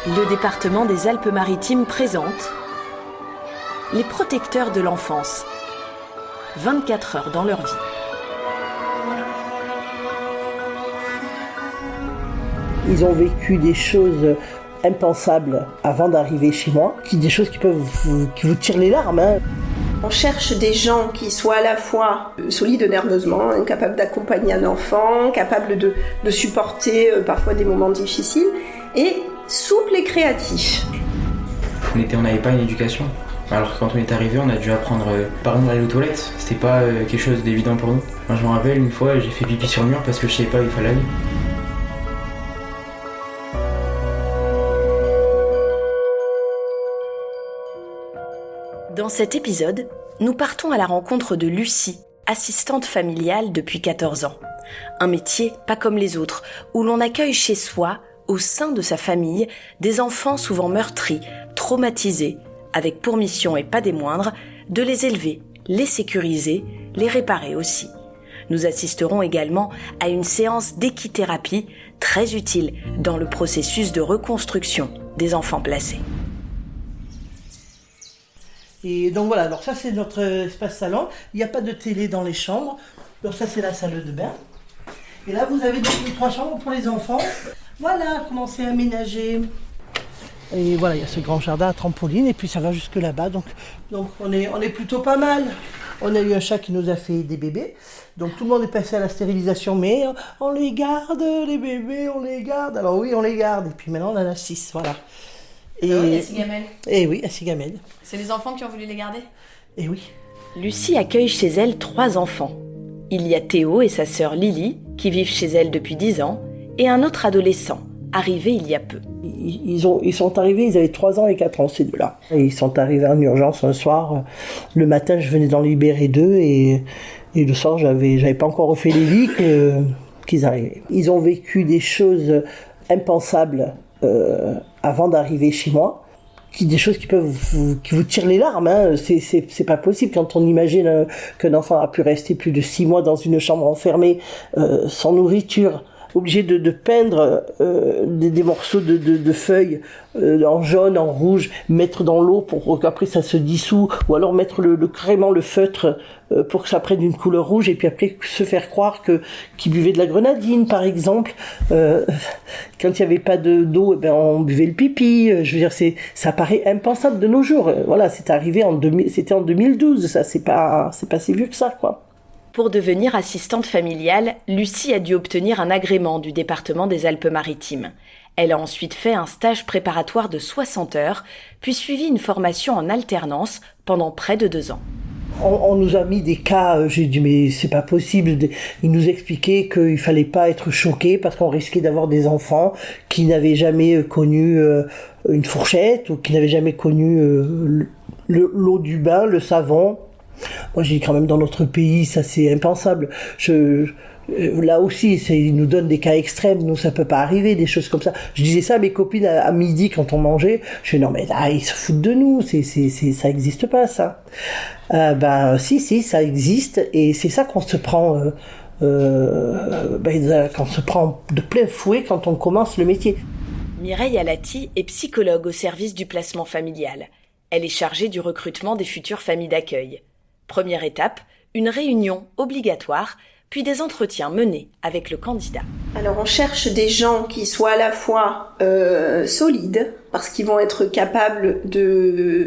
Le département des Alpes-Maritimes présente les protecteurs de l'enfance. 24 heures dans leur vie. Ils ont vécu des choses impensables avant d'arriver chez moi, des choses qui vous tirent les larmes. On cherche des gens qui soient à la fois solides nerveusement, capables d'accompagner un enfant, capables de supporter parfois des moments difficiles, et souples et créatifs. On n'avait pas une éducation. Alors que quand on est arrivé, on a dû apprendre, par exemple, à aller aux toilettes. C'était pas quelque chose d'évident pour nous. Moi, je me rappelle, une fois, j'ai fait pipi sur le mur parce que je savais pas où il fallait aller. Dans cet épisode, nous partons à la rencontre de Lucie, assistante familiale depuis 14 ans. Un métier pas comme les autres, où l'on accueille chez soi, au sein de sa famille, des enfants souvent meurtris, traumatisés, avec pour mission, et pas des moindres, de les élever, les sécuriser, les réparer aussi. Nous assisterons également à une séance d'équithérapie très utile dans le processus de reconstruction des enfants placés. Et donc voilà, alors ça c'est notre espace salon. Il n'y a pas de télé dans les chambres. Donc ça c'est la salle de bain. Et là vous avez donc les 3 chambres pour les enfants. Voilà comment c'est aménagé. Et voilà, il y a ce grand jardin à trampoline et puis ça va jusque là-bas. Donc on est plutôt pas mal. On a eu un chat qui nous a fait des bébés. Donc tout le monde est passé à la stérilisation, mais on les garde, les bébés, on les garde. Alors oui, on les garde. Et puis maintenant on en a 6, voilà. Et à Sigamel. Et oui, à Sigamel. C'est les enfants qui ont voulu les garder ? Et oui. Lucie accueille chez elle 3 enfants. Il y a Théo et sa sœur Lily, qui vivent chez elle depuis 10 ans, et un autre adolescent, arrivé il y a peu. Ils sont arrivés, ils avaient 3 ans et 4 ans, ces deux-là. Et ils sont arrivés en urgence un soir. Le matin, je venais d'en libérer 2 et le soir, j'avais pas encore refait les lits qu'ils arrivaient. Ils ont vécu des choses impensables avant d'arriver chez moi, des choses qui vous tirent les larmes. C'est pas possible quand on imagine qu'un enfant a pu rester plus de 6 mois dans une chambre enfermée, sans nourriture, obligé de peindre des morceaux de feuilles en jaune, en rouge, mettre dans l'eau pour qu'après ça se dissout, ou alors mettre carrément le feutre pour que ça prenne une couleur rouge, et puis après se faire croire qu'ils buvaient de la grenadine, par exemple. Quand il n'y avait pas d'eau, on buvait le pipi. Je veux dire, ça paraît impensable de nos jours. Voilà, c'était arrivé c'était en 2012, ça, c'est pas si vieux que ça, quoi. Pour devenir assistante familiale, Lucie a dû obtenir un agrément du département des Alpes-Maritimes. Elle a ensuite fait un stage préparatoire de 60 heures, puis suivi une formation en alternance pendant près de 2 ans. On nous a mis des cas, j'ai dit mais c'est pas possible. Ils nous expliquaient qu'il fallait pas être choqué parce qu'on risquait d'avoir des enfants qui n'avaient jamais connu une fourchette ou qui n'avaient jamais connu l'eau du bain, le savon. Moi j'ai dit quand même dans notre pays ça c'est impensable. Là aussi, ils nous donnent des cas extrêmes, nous ça peut pas arriver, des choses comme ça. Je disais ça à mes copines à midi quand on mangeait. Je disais non mais là ils se foutent de nous, ça existe pas ça. Si ça existe et c'est ça qu'on se prend, qu'on se prend de plein fouet quand on commence le métier. Mireille Alati est psychologue au service du placement familial. Elle est chargée du recrutement des futures familles d'accueil. Première étape, une réunion obligatoire, puis des entretiens menés avec le candidat. Alors on cherche des gens qui soient à la fois solides, parce qu'ils vont être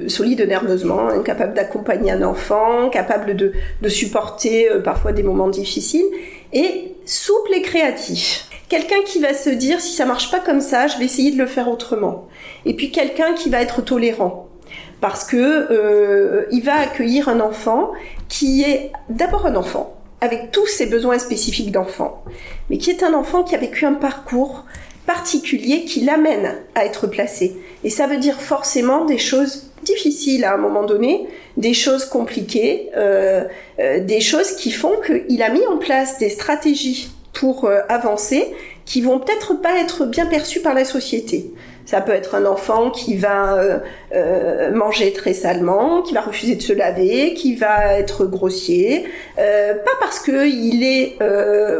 solides nerveusement, capables d'accompagner un enfant, capables de supporter parfois des moments difficiles, et souples et créatifs. Quelqu'un qui va se dire, si ça marche pas comme ça, je vais essayer de le faire autrement. Et puis quelqu'un qui va être tolérant. Parce que il va accueillir un enfant qui est d'abord un enfant, avec tous ses besoins spécifiques d'enfant, mais qui est un enfant qui a vécu un parcours particulier qui l'amène à être placé. Et ça veut dire forcément des choses difficiles à un moment donné, des choses compliquées, des choses qui font qu'il a mis en place des stratégies pour avancer qui vont peut-être pas être bien perçues par la société. Ça peut être un enfant qui va manger très salement, qui va refuser de se laver, qui va être grossier, pas parce qu'il est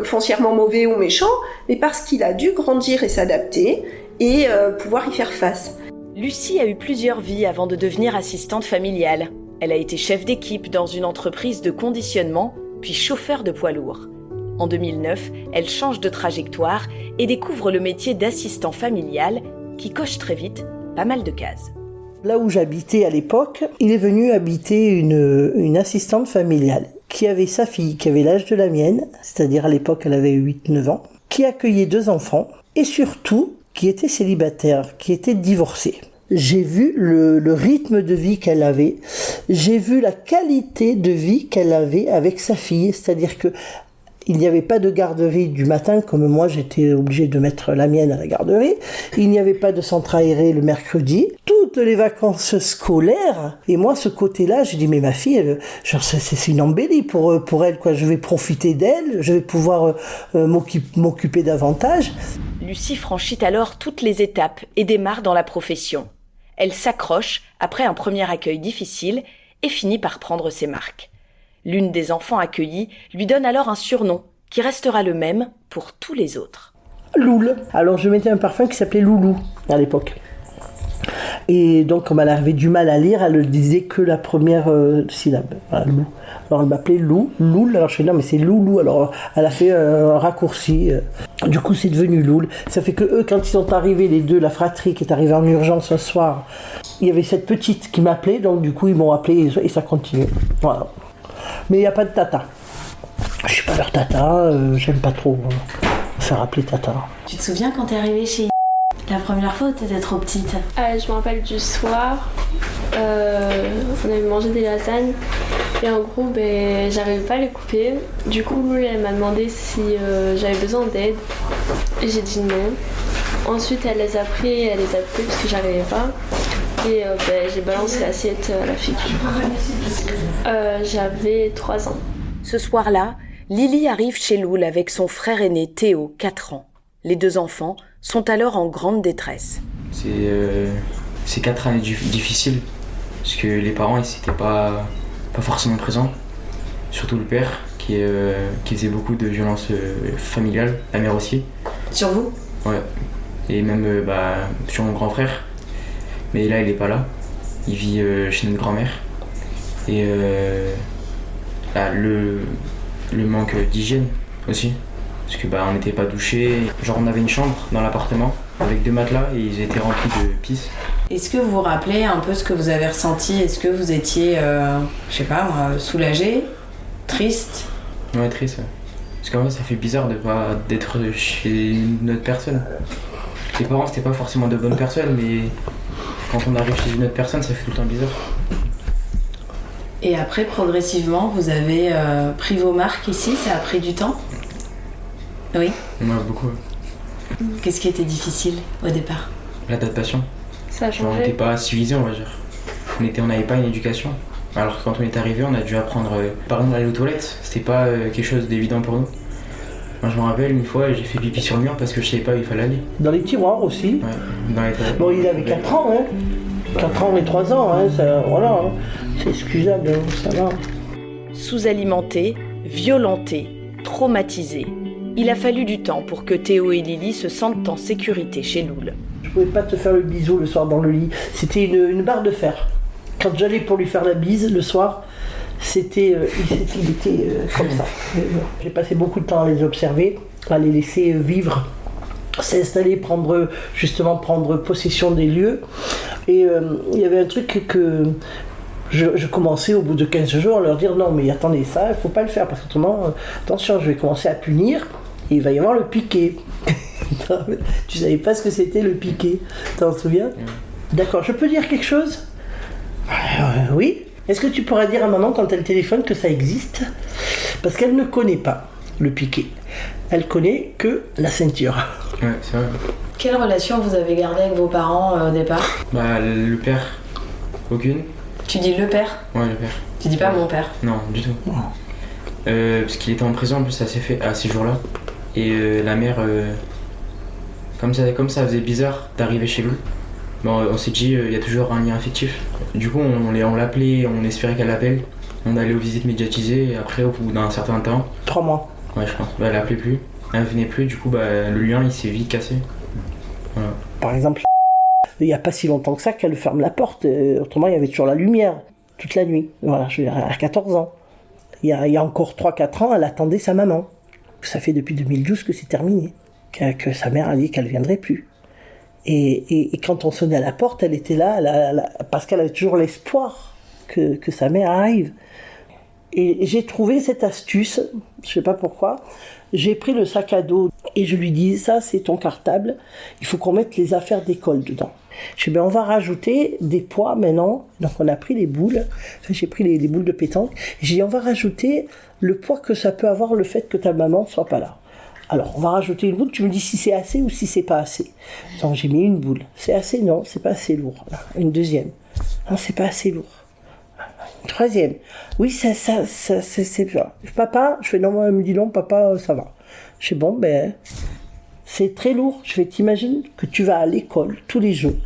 foncièrement mauvais ou méchant, mais parce qu'il a dû grandir et s'adapter, et pouvoir y faire face. Lucie a eu plusieurs vies avant de devenir assistante familiale. Elle a été chef d'équipe dans une entreprise de conditionnement, puis chauffeur de poids lourd. En 2009, elle change de trajectoire et découvre le métier d'assistant familial qui coche très vite pas mal de cases. Là où j'habitais à l'époque, il est venu habiter une assistante familiale qui avait sa fille, qui avait l'âge de la mienne, c'est-à-dire à l'époque elle avait 8-9 ans, qui accueillait 2 enfants et surtout qui était célibataire, qui était divorcée. J'ai vu le rythme de vie qu'elle avait, j'ai vu la qualité de vie qu'elle avait avec sa fille, c'est-à-dire que il n'y avait pas de garderie du matin, comme moi j'étais obligée de mettre la mienne à la garderie. Il n'y avait pas de centre aéré le mercredi. Toutes les vacances scolaires. Et moi, ce côté-là, j'ai dit, mais ma fille, c'est une embellie pour elle, quoi. Je vais profiter d'elle, je vais pouvoir m'occuper davantage. Lucie franchit alors toutes les étapes et démarre dans la profession. Elle s'accroche après un premier accueil difficile et finit par prendre ses marques. L'une des enfants accueillis lui donne alors un surnom qui restera le même pour tous les autres. Loul. Alors je mettais un parfum qui s'appelait Loulou à l'époque. Et donc comme elle avait du mal à lire, elle ne disait que la première syllabe. Voilà, Lou. Alors elle m'appelait Loul. Alors je fais non mais c'est Loulou. Alors elle a fait un raccourci. Du coup c'est devenu Loul. Ça fait que eux quand ils sont arrivés les deux, la fratrie qui est arrivée en urgence un soir, il y avait cette petite qui m'appelait. Donc du coup ils m'ont appelé et ça continue. Voilà. Mais il n'y a pas de tata. Je suis pas leur tata, j'aime pas trop faire appeler tata. Tu te souviens quand t'es arrivée chez la première fois ou t'étais trop petite? Je me rappelle du soir, on avait mangé des lasagnes et en gros j'arrivais pas à les couper. Du coup Loulou elle m'a demandé si j'avais besoin d'aide et j'ai dit non. Ensuite elle les a pris parce que j'arrivais pas. Et j'ai balancé l'assiette à la fille. J'avais 3 ans. Ce soir-là, Lily arrive chez Loul avec son frère aîné Théo, 4 ans. Les 2 enfants sont alors en grande détresse. C'est 4 années difficiles, parce que les parents ils n'étaient pas forcément présents. Surtout le père qui faisait beaucoup de violences familiales, la mère aussi. Sur vous? Ouais, et même sur mon grand frère. Mais là, il est pas là. Il vit chez notre grand-mère. Et là, le manque d'hygiène aussi. Parce que on n'était pas douchés. Genre, on avait une chambre dans l'appartement avec 2 matelas et ils étaient remplis de pisse. Est-ce que vous vous rappelez un peu ce que vous avez ressenti? Est-ce que vous étiez, je sais pas moi, soulagé, triste? Ouais, triste. Ouais. Parce qu'en fait, ça fait bizarre d'être chez une autre personne. Les parents, c'était pas forcément de bonnes personnes, mais quand on arrive chez une autre personne, ça fait tout le temps bizarre. Et après, progressivement, vous avez pris vos marques ici, ça a pris du temps? Oui. Ouais, beaucoup. Qu'est-ce qui était difficile au départ? L'adaptation. Ça a Genre, on changé. n'était pas civilisés, on va dire. On n'avait pas une éducation. Alors que quand on est arrivé, on a dû apprendre, par exemple, aller aux toilettes. C'était pas quelque chose d'évident pour nous. Moi, je me rappelle, une fois, j'ai fait pipi sur le mur parce que je savais pas où il fallait aller. Dans les tiroirs aussi. Ouais, dans les toilettes. Bon, il avait 4 ans, hein. 4 ans et 3 ans, hein. Ça, voilà, hein. C'est excusable, hein, ça va. Sous-alimenté, violenté, traumatisé. Il a fallu du temps pour que Théo et Lily se sentent en sécurité chez Loul. Je pouvais pas te faire le bisou le soir dans le lit. C'était une barre de fer. Quand j'allais pour lui faire la bise le soir, il était comme ça. J'ai passé beaucoup de temps à les observer, à les laisser vivre, s'installer, prendre possession des lieux. Et il y avait un truc que je commençais au bout de 15 jours à leur dire non mais attendez, ça il faut pas le faire parce qu'autrement, attention, je vais commencer à punir et il va y avoir le piqué. Tu savais pas ce que c'était le piqué, t'en souviens? D'accord, je peux dire quelque chose? Oui. Est-ce que tu pourras dire à maman quand elle téléphone que ça existe? Parce qu'elle ne connaît pas le piqué. Elle connaît que la ceinture. Ouais, c'est vrai. Quelle relation vous avez gardée avec vos parents au départ? Le père, aucune. Tu dis le père? Ouais, le père. Tu dis pas mon père? Non, du tout. Parce qu'il était en prison en plus à ces jours-là. Et la mère, comme ça faisait bizarre d'arriver chez lui. Bon, on s'est dit, il y a toujours un lien affectif. Du coup, on l'appelait, on espérait qu'elle l'appelle. On allait aux visites médiatisées et après, au bout d'un certain temps... 3 mois. Ouais, je pense. Elle appelait plus. Elle venait plus, du coup, le lien, il s'est vite cassé. Voilà. Par exemple, il n'y a pas si longtemps que ça qu'elle ferme la porte. Autrement, il y avait toujours la lumière toute la nuit. Voilà, je veux dire, à 14 ans. Il y a encore 3-4 ans, elle attendait sa maman. Ça fait depuis 2012 que c'est terminé. Que sa mère a dit qu'elle ne viendrait plus. Et quand on sonnait à la porte, elle était là, parce qu'elle avait toujours l'espoir que sa mère arrive. Et j'ai trouvé cette astuce, je ne sais pas pourquoi. J'ai pris le sac à dos et je lui dis, ça c'est ton cartable, il faut qu'on mette les affaires d'école dedans. Je dis, on va rajouter des poids maintenant. Donc on a pris les boules, j'ai pris les boules de pétanque. J'ai dit, on va rajouter le poids que ça peut avoir le fait que ta maman ne soit pas là. Alors, on va rajouter une boule, tu me dis si c'est assez ou si c'est pas assez. Donc, j'ai mis une boule. C'est assez? Non, c'est pas assez lourd. Une deuxième. Non, c'est pas assez lourd. Une troisième. Oui, c'est ça. Papa, je fais non, elle me dit non, papa, ça va. Je fais bon, ben, c'est très lourd. Je fais, t'imagines que tu vas à l'école tous les jours.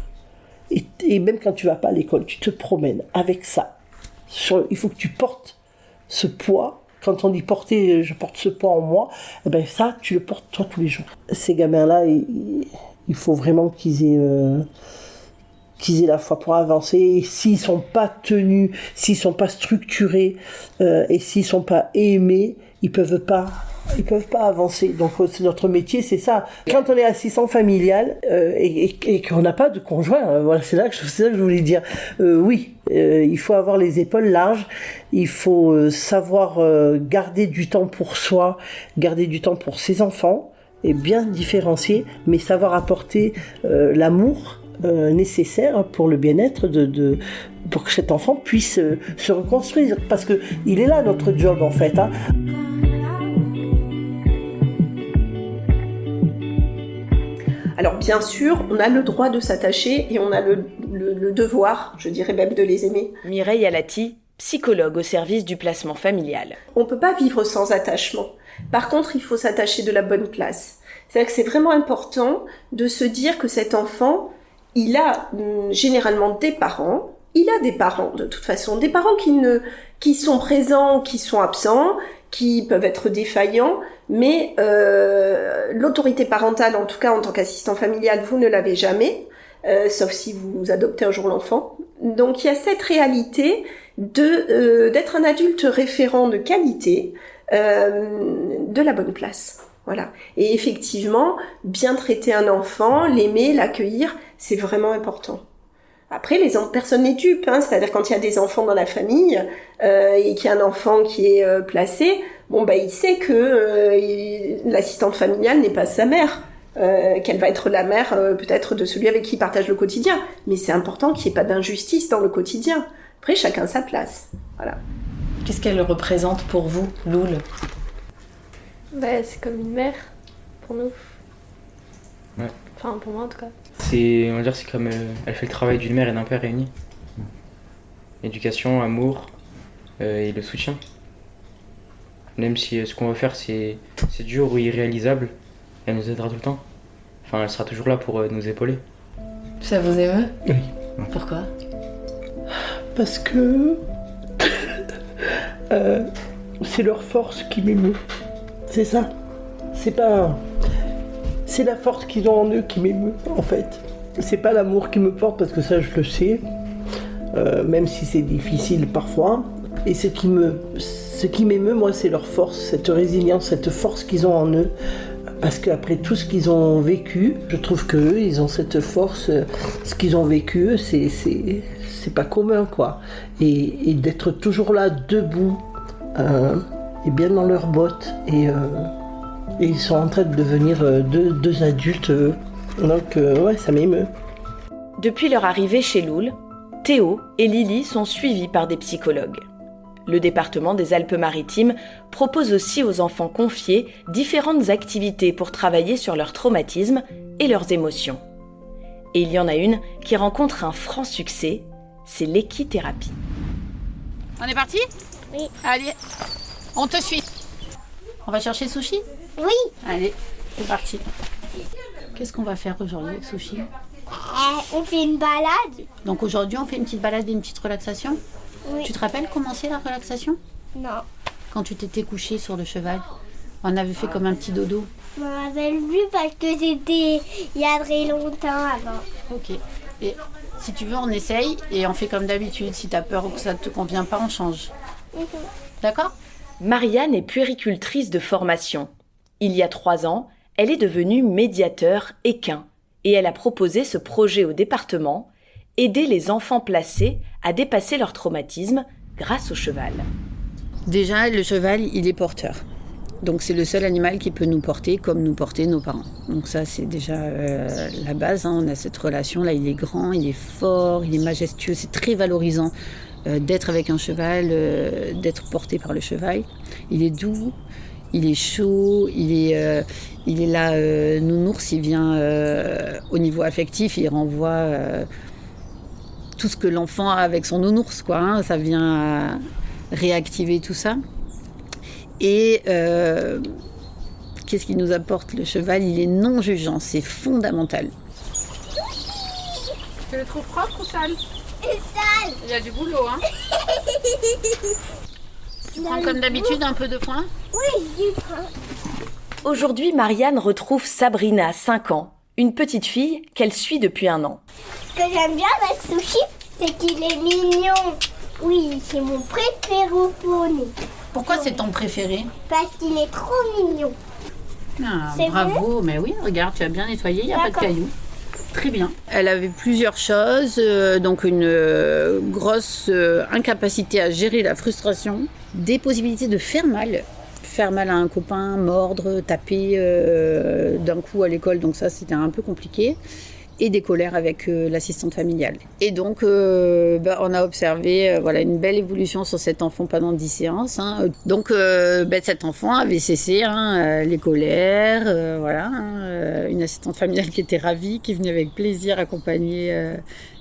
Et même quand tu vas pas à l'école, tu te promènes avec ça. Il faut que tu portes ce poids. Quand on dit porter, je porte ce poids en moi, eh ben ça, tu le portes toi tous les jours. Ces gamins-là, il faut vraiment qu'ils aient la foi pour avancer. Et s'ils sont pas tenus, s'ils sont pas structurés, et s'ils sont pas aimés, ils peuvent pas avancer. Donc c'est notre métier, c'est ça. Quand on est assistant familial et qu'on n'a pas de conjoint, voilà, c'est ça que je voulais dire. Oui, il faut avoir les épaules larges, il faut savoir garder du temps pour soi, garder du temps pour ses enfants, et bien différencier, mais savoir apporter l'amour nécessaire pour le bien-être pour que cet enfant puisse se reconstruire. Parce que il est là notre job en fait, hein. Alors bien sûr, on a le droit de s'attacher et on a le devoir, je dirais même, de les aimer. Mireille Alati, psychologue au service du placement familial. On ne peut pas vivre sans attachement. Par contre, il faut s'attacher de la bonne place. C'est-à-dire que c'est vraiment important de se dire que cet enfant, il a généralement des parents. Il a des parents, de toute façon, des parents qui sont présents, qui sont absents, qui peuvent être défaillants, mais l'autorité parentale, en tout cas en tant qu'assistant familial, vous ne l'avez jamais, sauf si vous adoptez un jour l'enfant. Donc il y a cette réalité d'être un adulte référent de qualité, de la bonne place. Voilà. Et effectivement, bien traiter un enfant, l'aimer, l'accueillir, c'est vraiment important. Après, personne n'est dupe, hein, c'est-à-dire quand il y a des enfants dans la famille et qu'il y a un enfant qui est placé, il sait que l'assistante familiale n'est pas sa mère, qu'elle va être la mère peut-être de celui avec qui il partage le quotidien. Mais c'est important qu'il n'y ait pas d'injustice dans le quotidien. Après, chacun sa place. Voilà. Qu'est-ce qu'elle représente pour vous, Loul ? C'est comme une mère pour nous. Ouais. Enfin, pour moi en tout cas. On va dire, c'est comme elle fait le travail d'une mère et d'un père réunis. Éducation, amour et le soutien. Même si ce qu'on va faire c'est dur ou irréalisable, elle nous aidera tout le temps. Enfin, elle sera toujours là pour nous épauler. Ça vous émeut ? Oui. Pourquoi ? Parce que c'est leur force qui m'émeut. C'est ça. C'est la force qu'ils ont en eux qui m'émeut, en fait. C'est pas l'amour qui me porte, parce que ça, je le sais, même si c'est difficile parfois. Et ce qui m'émeut, moi, c'est leur force, cette résilience, cette force qu'ils ont en eux. Parce qu'après tout ce qu'ils ont vécu, je trouve qu'eux, ils ont cette force. Ce qu'ils ont vécu, eux, c'est pas commun, quoi. Et d'être toujours là, debout, et bien dans leurs bottes, et ils sont en train de devenir deux adultes. Donc, ouais, ça m'émeut. Depuis leur arrivée chez Loul, Théo et Lily sont suivis par des psychologues. Le département des Alpes-Maritimes propose aussi aux enfants confiés différentes activités pour travailler sur leur traumatisme et leurs émotions. Et il y en a une qui rencontre un franc succès, c'est l'équithérapie. On est parti ? Oui. Allez, on te suit. On va chercher Sushi ? Oui. Allez, c'est parti. Qu'est-ce qu'on va faire aujourd'hui avec Sushi ? On fait une balade. Donc aujourd'hui, on fait une petite balade et une petite relaxation ? Oui. Tu te rappelles comment c'est la relaxation ? Non. Quand tu t'étais couché sur le cheval, On avait fait comme un petit dodo. Je m'en rappelle plus parce que c'était il y a très longtemps avant. Ok. Et si tu veux, on essaye et on fait comme d'habitude. Si tu as peur ou que ça ne te convient pas, on change. D'accord ? Marianne est puéricultrice de formation. Il y a 3 ans, elle est devenue médiateur équin et elle a proposé ce projet au département, aider les enfants placés à dépasser leur traumatisme grâce au cheval. Déjà, le cheval, il est porteur. Donc c'est le seul animal qui peut nous porter comme nous portaient nos parents. Donc ça, c'est déjà la base. On a cette relation-là, il est grand, il est fort, il est majestueux. C'est très valorisant d'être avec un cheval, d'être porté par le cheval. Il est doux, il est chaud, il est là, nounours, il vient au niveau affectif, il renvoie tout ce que l'enfant a avec son nounours, quoi, hein. Ça vient réactiver tout ça. Et qu'est-ce qu'il nous apporte le cheval ? Il est non jugeant, c'est fondamental. Tu le trouves propre ou sale ? Sale. Il y a du boulot, hein. Tu prends comme d'habitude un peu de foin ? Oui, du pain. Aujourd'hui, Marianne retrouve Sabrina, 5 ans, une petite fille qu'elle suit depuis 1 an. Ce que j'aime bien avec Sushi, c'est qu'il est mignon. Oui, c'est mon préféré au poney. Pourquoi c'est ton préféré ? Parce qu'il est trop mignon. Ah, C'est bravo, mais oui, regarde, tu as bien nettoyé, il n'y a pas de cailloux. Très bien. Elle avait plusieurs choses, donc une grosse incapacité à gérer la frustration, des possibilités de faire mal à un copain, mordre, taper d'un coup à l'école, donc ça c'était un peu compliqué, et des colères avec l'assistante familiale. Et donc on a observé une belle évolution sur cet enfant pendant 10 séances. Hein. Donc cet enfant avait cessé les colères, une assistante familiale qui était ravie, qui venait avec plaisir accompagner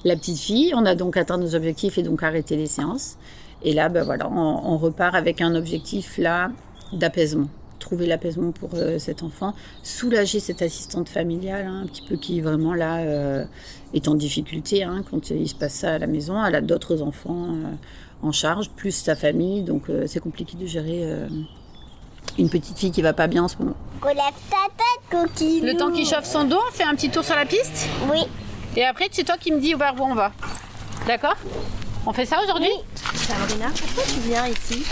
la petite fille. On a donc atteint nos objectifs et donc arrêté les séances. Et là, on repart avec un objectif là d'apaisement. Trouver l'apaisement pour cet enfant, soulager cette assistante familiale, un petit peu qui vraiment là est en difficulté quand il se passe ça à la maison. Elle a d'autres enfants en charge, plus sa famille, donc c'est compliqué de gérer une petite fille qui va pas bien en ce moment. Relève ta tête, coquille. Le temps qu'il chauffe son dos, on fait un petit tour sur la piste. Oui. Et après, c'est toi qui me dis vers où on va. D'accord ? On fait ça aujourd'hui ? Oui. Sabrina, pourquoi tu viens ici ?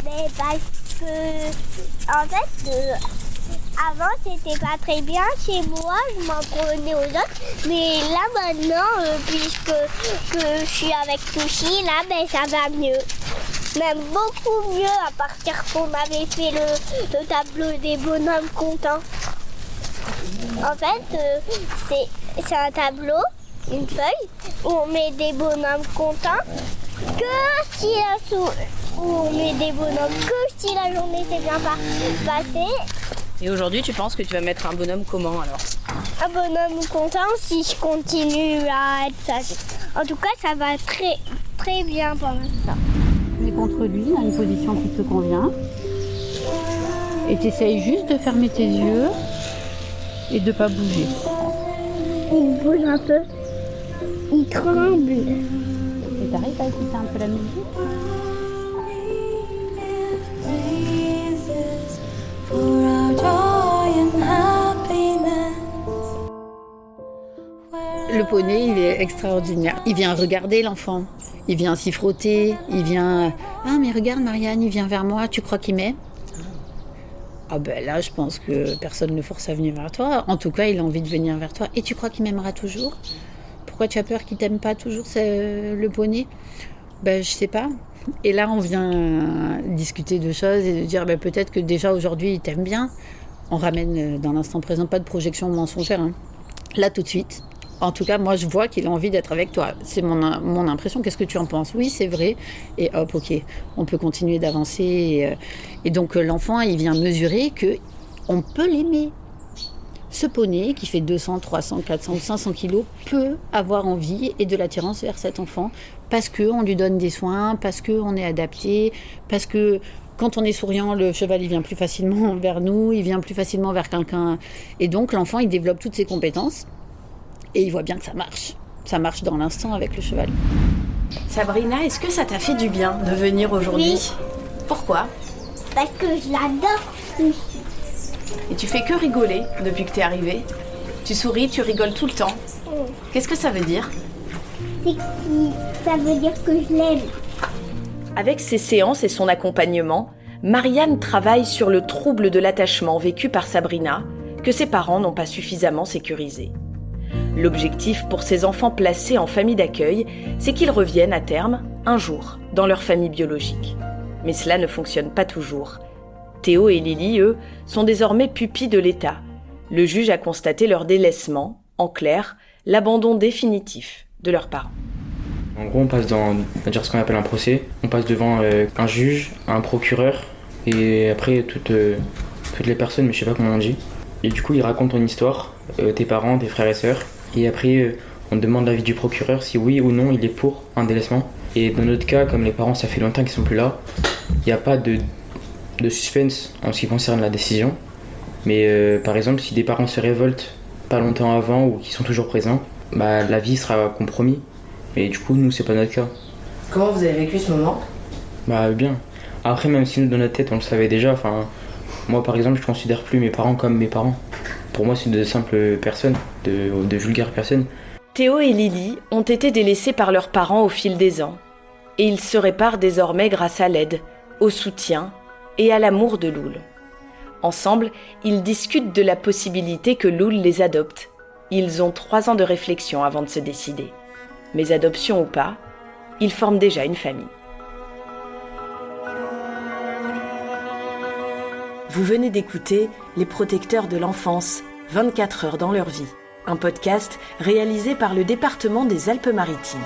Mais parce que, en fait, avant c'était pas très bien chez moi, je m'en prenais aux autres, mais là maintenant, puisque que je suis avec Sushi, là ça va mieux. Même beaucoup mieux à partir qu'on avait fait le tableau des bonhommes contents. En fait, c'est un tableau, une feuille, où on met des bonhommes contents, que si on met des bonhommes que si la journée s'est bien passée. Et aujourd'hui, tu penses que tu vas mettre un bonhomme comment alors ? Un bonhomme content si je continue à être sage. En tout cas, ça va très très bien pour l'instant. Tu es contre lui, dans une position qui te convient. Et tu essayes juste de fermer tes yeux et de ne pas bouger. Il bouge un peu. Il tremble. Et t'arrives à écouter un peu la musique ? Le poney, il est extraordinaire. Il vient regarder l'enfant, il vient s'y frotter, il vient... Ah mais regarde Marianne, il vient vers moi, tu crois qu'il m'aime ? Ah ben là, je pense que personne ne le force à venir vers toi. En tout cas, il a envie de venir vers toi. Et tu crois qu'il m'aimera toujours ? Pourquoi tu as peur qu'il t'aime pas toujours, le poney ? Ben je sais pas. Et là, on vient discuter de choses et de dire peut-être que déjà aujourd'hui, il t'aime bien. On ramène dans l'instant présent, pas de projection mensongère. Là, tout de suite. En tout cas, moi, je vois qu'il a envie d'être avec toi. C'est mon impression. Qu'est-ce que tu en penses ? Oui, c'est vrai. Et hop, ok, on peut continuer d'avancer. Et donc, l'enfant, il vient mesurer qu'on peut l'aimer. Ce poney, qui fait 200, 300, 400 ou 500 kilos, peut avoir envie et de l'attirance vers cet enfant parce qu'on lui donne des soins, parce qu'on est adapté, parce que quand on est souriant, le cheval, il vient plus facilement vers nous, il vient plus facilement vers quelqu'un. Et donc, l'enfant, il développe toutes ses compétences. Et il voit bien que ça marche. Ça marche dans l'instant avec le cheval. Sabrina, est-ce que ça t'a fait du bien de venir aujourd'hui ? Oui. Pourquoi ? Parce que je l'adore. Et tu fais que rigoler depuis que t'es arrivée. Tu souris, tu rigoles tout le temps. Qu'est-ce que ça veut dire ? Ça veut dire que je l'aime. Avec ses séances et son accompagnement, Marianne travaille sur le trouble de l'attachement vécu par Sabrina, que ses parents n'ont pas suffisamment sécurisé. L'objectif pour ces enfants placés en famille d'accueil, c'est qu'ils reviennent à terme, un jour, dans leur famille biologique. Mais cela ne fonctionne pas toujours. Théo et Lily, eux, sont désormais pupilles de l'État. Le juge a constaté leur délaissement, en clair, l'abandon définitif de leurs parents. En gros, on passe dans ce qu'on appelle un procès. On passe devant un juge, un procureur et après toutes les personnes, mais je sais pas comment on dit. Et du coup, ils racontent ton histoire, tes parents, tes frères et sœurs. Et après, on demande l'avis du procureur si oui ou non il est pour un délaissement. Et dans notre cas, comme les parents, ça fait longtemps qu'ils sont plus là, il n'y a pas de suspense en ce qui concerne la décision. Mais par exemple, si des parents se révoltent pas longtemps avant ou qui sont toujours présents, bah, la vie sera compromise. Mais du coup, nous, c'est pas notre cas. Comment vous avez vécu ce moment ? Bah, bien. Après, même si nous, dans notre tête, on le savait déjà, moi, par exemple, je considère plus mes parents comme mes parents. Pour moi, c'est de simples personnes, de vulgaires personnes. Théo et Lily ont été délaissés par leurs parents au fil des ans. Et ils se réparent désormais grâce à l'aide, au soutien et à l'amour de Loul. Ensemble, ils discutent de la possibilité que Loul les adopte. Ils ont 3 ans de réflexion avant de se décider. Mais adoption ou pas, ils forment déjà une famille. Vous venez d'écouter Les Protecteurs de l'Enfance, 24 heures dans leur vie, un podcast réalisé par le département des Alpes-Maritimes.